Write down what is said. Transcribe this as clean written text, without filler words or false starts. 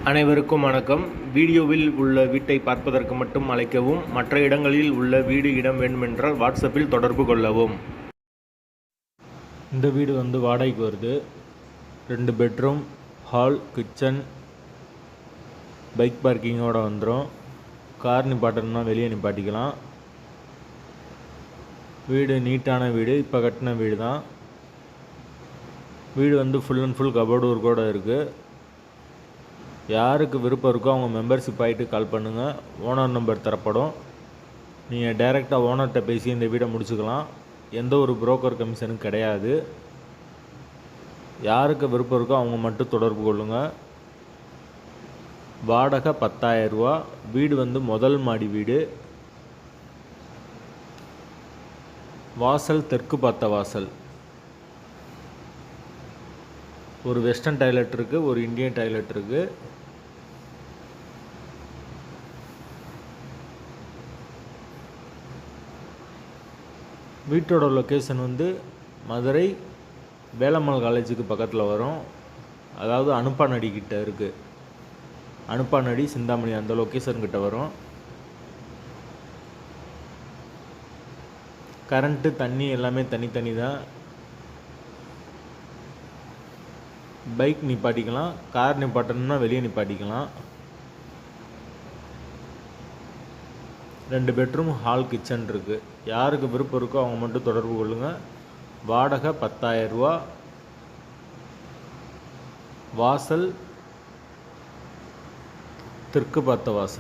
அனைவருக்கும் வணக்கம். வீடியோவில் உள்ள வீட்டை பார்ப்பதற்கு மட்டும் அழைக்கவும். மற்ற இடங்களில் உள்ள வீடு இடம் வேண்டுமென்றால் வாட்ஸ்அப்பில் தொடர்பு கொள்ளவும். இந்த வீடு வாடகைக்கு வருது. 2 பெட்ரூம், ஹால், கிச்சன், பைக் பார்க்கிங்கோடு வந்துடும். கார் நிப்பாட்டணும்னா வெளியே நிப்பாட்டிக்கலாம். வீடு நீட்டான வீடு, இப்போ கட்டின வீடு தான். வீடு ஃபுல் அண்ட் ஃபுல் கபோர்டு ஒர்க்கோடு இருக்குது. யாருக்கு விருப்பம் இருக்கோ அவங்க மெம்பர்ஷிப் ஆகிட்டு கால் பண்ணுங்கள். ஓனர் நம்பர் தரப்படும். நீங்கள் டைரெக்டாக ஓனர்கிட்ட பேசி இந்த வீடை முடிச்சுக்கலாம். எந்த ஒரு புரோக்கர் கமிஷனும் கிடையாது. யாருக்கு விருப்பம் இருக்கோ அவங்க மட்டும் தொடர்பு கொள்ளுங்கள். வாடகை 10,000 ரூபா. வீடு முதல் மாடி வீடு. வாசல் தெற்கு பார்த்த வாசல். ஒரு வெஸ்டர்ன் டாய்லெட் இருக்குது, ஒரு இந்தியன் டாய்லெட் இருக்குது. வீட்டோட லொக்கேஷன் மதுரை வேலம்மாள் காலேஜுக்கு பக்கத்தில் வரும். அதாவது அனுப்பானடி கிட்ட இருக்குது. அனுப்பானடி, சிந்தாமணி அந்த லொக்கேஷன் கிட்ட வரும். கரண்ட்டு, தண்ணி எல்லாமே தனித்தனி தான். பைக் நிப்பாட்டிக்கலாம். கார் நிப்பாட்டணும்னா வெளியே நிப்பாட்டிக்கலாம். 2 பெட்ரூம், ஹால், கிச்சன் இருக்குது. யாருக்கு விருப்பம் இருக்கோ அவங்க மட்டும் தொடர்பு கொள்ளுங்கள். வாடகை 10,000 ரூபா. வாசல் தெற்கு பார்த்த வாசல்.